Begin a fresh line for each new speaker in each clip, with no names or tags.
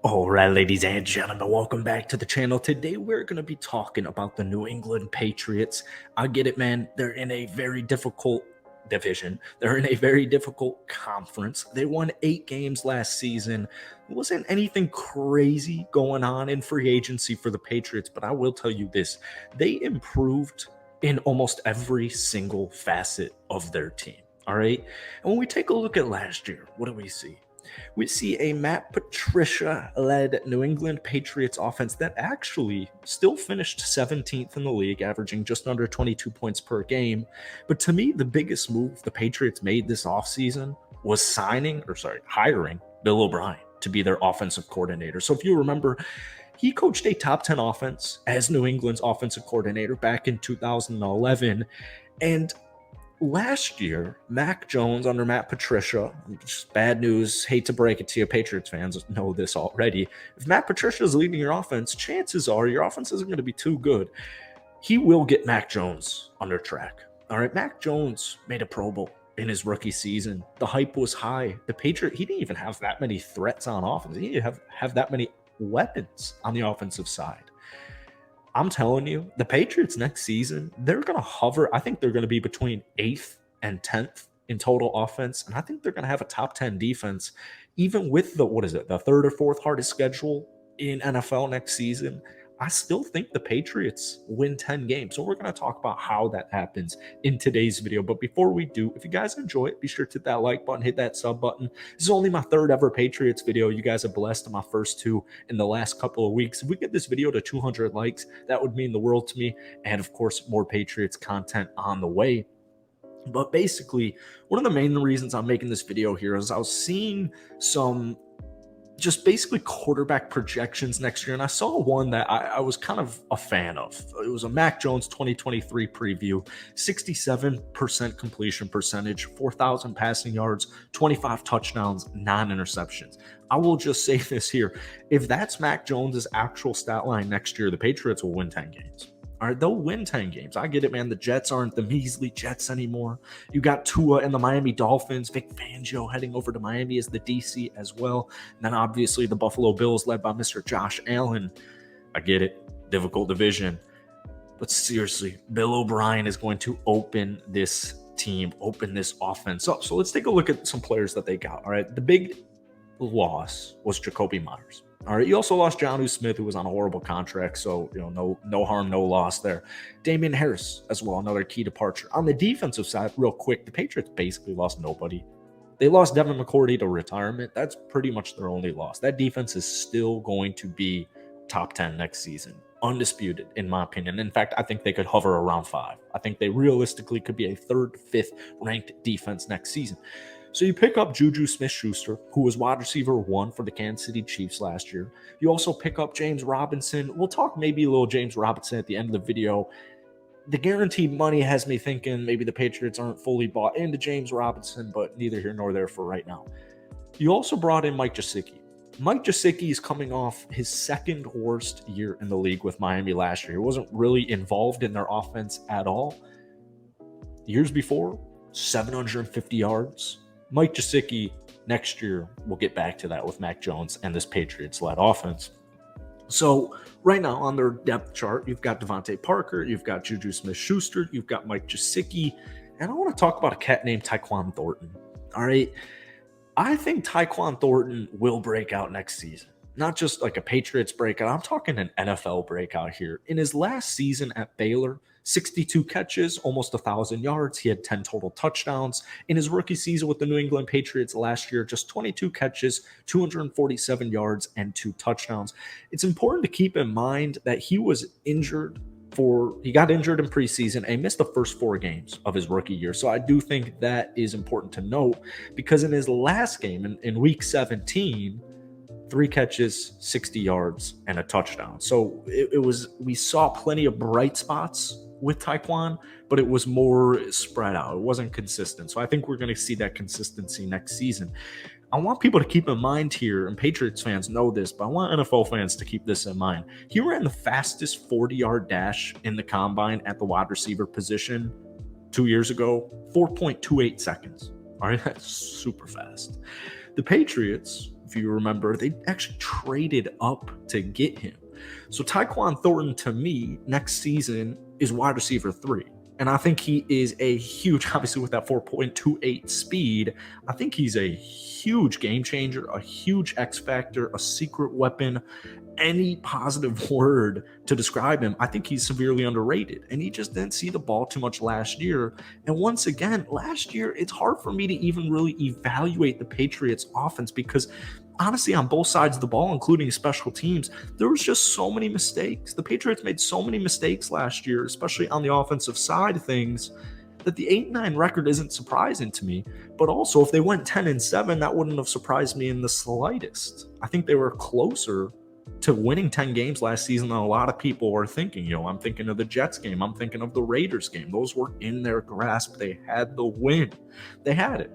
All right, ladies and gentlemen, welcome back to the channel. Today, we're going to be talking about the New England Patriots. I get it, man. They're in a very difficult division. They're in a very difficult conference. They won 8 games last season. There wasn't anything crazy going on in free agency for the Patriots, but I will tell you this. They improved in almost every single facet of their team. All right. And when we take a look at last year, what do we see? We see a Matt Patricia-led New England Patriots offense that actually still finished 17th in the league, averaging just under 22 points per game. But to me, the biggest move the Patriots made this offseason was hiring Bill O'Brien to be their offensive coordinator. So if you remember, he coached a top 10 offense as New England's offensive coordinator back in 2011. And last year, Mac Jones under Matt Patricia, just bad news, hate to break it to you, Patriots fans know this already. If Matt Patricia is leading your offense, chances are your offense isn't going to be too good. He will get Mac Jones under track. All right, Mac Jones made a Pro Bowl in his rookie season. The hype was high. The Patriot, he didn't even have that many threats on offense. He didn't have that many weapons on the offensive side. I'm telling you, the Patriots next season, they're going to hover. I think they're going to be between 8th and 10th in total offense. And I think they're going to have a top 10 defense, even with the third or fourth hardest schedule in NFL next season. I still think the Patriots win 10 games. So we're going to talk about how that happens in today's video. But before we do, if you guys enjoy it, be sure to hit that like button, hit that sub button. This is only my 3rd ever Patriots video. You guys are blessed in my first 2 in the last couple of weeks. If we get this video to 200 likes, that would mean the world to me. And of course, more Patriots content on the way. But basically, one of the main reasons I'm making this video here is I was seeing some just basically quarterback projections next year. And I saw one that I was kind of a fan of. It was a Mac Jones 2023 preview, 67% completion percentage, 4,000 passing yards, 25 touchdowns, 9 interceptions. I will just say this here. If that's Mac Jones's actual stat line next year, the Patriots will win 10 games. All right, they'll win 10 games. I get it, man. The Jets aren't the measly Jets anymore. You got Tua and the Miami Dolphins. Vic Fangio heading over to Miami as the DC as well. And then obviously the Buffalo Bills led by Mr. Josh Allen. I get it. Difficult division. But seriously, Bill O'Brien is going to open this team, open this offense up. So let's take a look at some players that they got. All right, the big loss was Jacoby Myers. All right, you also lost Jonnu Smith, who was on a horrible contract, so no harm, no loss there. Damian Harris as well, another key departure. On the defensive side, real quick, the Patriots basically lost nobody. They lost Devin McCourty to retirement. That's pretty much their only loss. That defense is still going to be top 10 next season. Undisputed, in my opinion. In fact, I think they could hover around 5. I think they realistically could be a 3rd, 5th ranked defense next season. So you pick up Juju Smith-Schuster, who was wide receiver 1 for the Kansas City Chiefs last year. You also pick up James Robinson. We'll talk maybe a little James Robinson at the end of the video. The guaranteed money has me thinking maybe the Patriots aren't fully bought into James Robinson, but neither here nor there for right now. You also brought in Mike Gesicki. Mike Gesicki is coming off his 2nd worst year in the league with Miami last year. He wasn't really involved in their offense at all. Years before, 750 yards. Mike Gesicki next year, we'll get back to that with Mac Jones and this Patriots-led offense. So right now on their depth chart, you've got Devontae Parker, you've got Juju Smith-Schuster, you've got Mike Gesicki, and I want to talk about a cat named Tyquan Thornton. All right, I think Tyquan Thornton will break out next season. Not just like a Patriots breakout. I'm talking an NFL breakout here. In his last season at Baylor, 62 catches, almost 1,000 yards. He had 10 total touchdowns. In his rookie season with the New England Patriots last year, just 22 catches, 247 yards, and 2 touchdowns. It's important to keep in mind that he was injured. He got injured in preseason and missed the first 4 games of his rookie year. So I do think that is important to note, because in his last game in week 17, 3 catches, 60 yards, and a touchdown. So we saw plenty of bright spots with Tyquan, but it was more spread out. It wasn't consistent. So I think we're going to see that consistency next season. I want people to keep in mind here, and Patriots fans know this, but I want NFL fans to keep this in mind. He ran the fastest 40-yard dash in the combine at the wide receiver position 2 years ago, 4.28 seconds. All right, that's super fast. The Patriots, if you remember, they actually traded up to get him. So Tyquan Thornton, to me, next season is wide receiver 3. And I think he is a huge, obviously with that 4.28 speed, I think he's a huge game changer, a huge X factor, a secret weapon, any positive word to describe him. I think he's severely underrated, and he just didn't see the ball too much last year. And once again, last year, it's hard for me to even really evaluate the Patriots offense because honestly, on both sides of the ball, including special teams, there was just so many mistakes. The Patriots made so many mistakes last year, especially on the offensive side of things, that the 8-9 record isn't surprising to me. But also, if they went 10-7, that wouldn't have surprised me in the slightest. I think they were closer to winning 10 games last season than a lot of people were thinking. I'm thinking of the Jets game. I'm thinking of the Raiders game. Those were in their grasp. They had the win. They had it.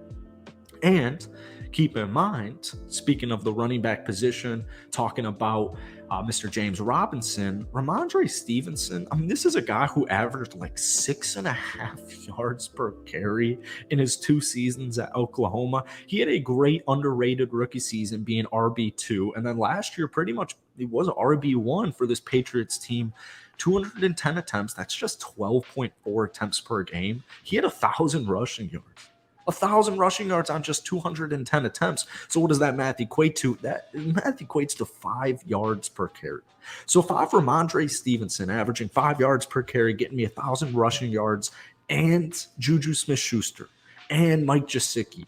And keep in mind, speaking of the running back position, talking about Mr. James Robinson, Ramondre Stevenson, this is a guy who averaged like 6.5 yards per carry in his 2 seasons at Oklahoma. He had a great underrated rookie season being RB2. And then last year, pretty much, he was RB1 for this Patriots team. 210 attempts. That's just 12.4 attempts per game. He had 1,000 rushing yards. 1,000 rushing yards on just 210 attempts. So what does that math equate to? That math equates to 5 yards per carry. So if I have Ramondre Stevenson averaging 5 yards per carry, getting me 1,000 rushing yards, and Juju Smith-Schuster and Mike Gesicki,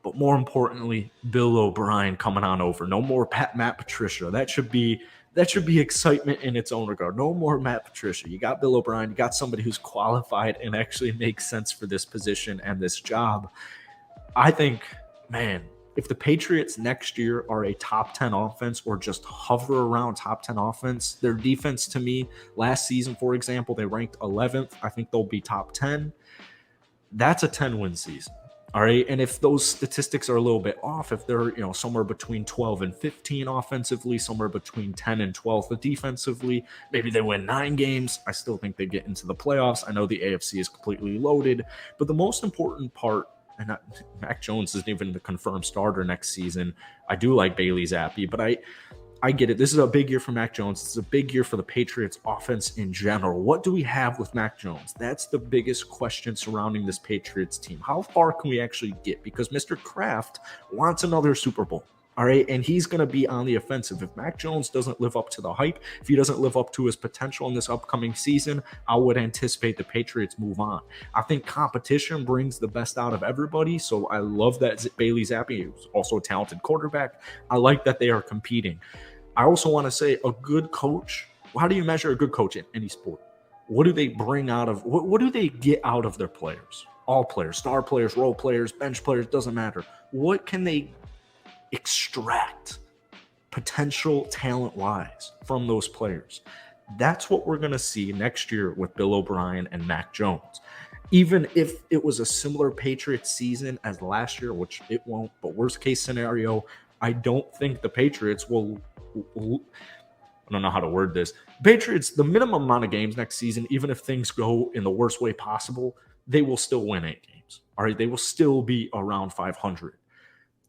but more importantly, Bill O'Brien coming on over. No more Matt Patricia. That should be excitement in its own regard. No more Matt Patricia. You got Bill O'Brien. You got somebody who's qualified and actually makes sense for this position and this job. I think, man, if the Patriots next year are a top 10 offense or just hover around top 10 offense, their defense to me, last season, for example, they ranked 11th. I think they'll be top 10. That's a 10-win season. All right. And if those statistics are a little bit off, if they're, somewhere between 12 and 15 offensively, somewhere between 10 and 12 defensively, maybe they win 9 games. I still think they get into the playoffs. I know the AFC is completely loaded, but the most important part, and Mac Jones isn't even the confirmed starter next season. I do like Bailey Zappi, but I get it. This is a big year for Mac Jones. This is a big year for the Patriots offense in general. What do we have with Mac Jones? That's the biggest question surrounding this Patriots team. How far can we actually get? Because Mr. Kraft wants another Super Bowl. All right. And he's going to be on the offensive. If Mac Jones doesn't live up to the hype, if he doesn't live up to his potential in this upcoming season, I would anticipate the Patriots move on. I think competition brings the best out of everybody. So I love that Bailey Zappi is also a talented quarterback. I like that they are competing. I also want to say a good coach. How do you measure a good coach in any sport? What do they bring out of, what do they get out of their players? All players, star players, role players, bench players, doesn't matter. What can they extract potential talent-wise from those players? That's what we're going to see next year with Bill O'Brien and Mac Jones. Even if it was a similar Patriots season as last year, which it won't, but worst case scenario, I don't think the Patriots will, I don't know how to word this. Patriots, the minimum amount of games next season, even if things go in the worst way possible, they will still win 8 games. All right, they will still be around 500.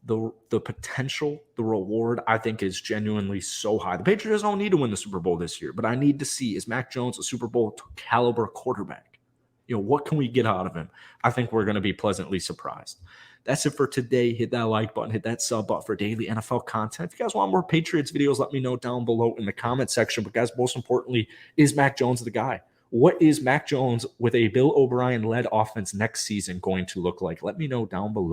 The potential, the reward, I think is genuinely so high. The Patriots don't need to win the Super Bowl this year, but I need to see, is Mac Jones a Super Bowl caliber quarterback? What can we get out of him? I think we're going to be pleasantly surprised. That's it for today. Hit that like button, hit that sub button for daily NFL content. If you guys want more Patriots videos, let me know down below in the comment section. But guys, most importantly, is Mac Jones the guy? What is Mac Jones with a Bill O'Brien-led offense next season going to look like? Let me know down below.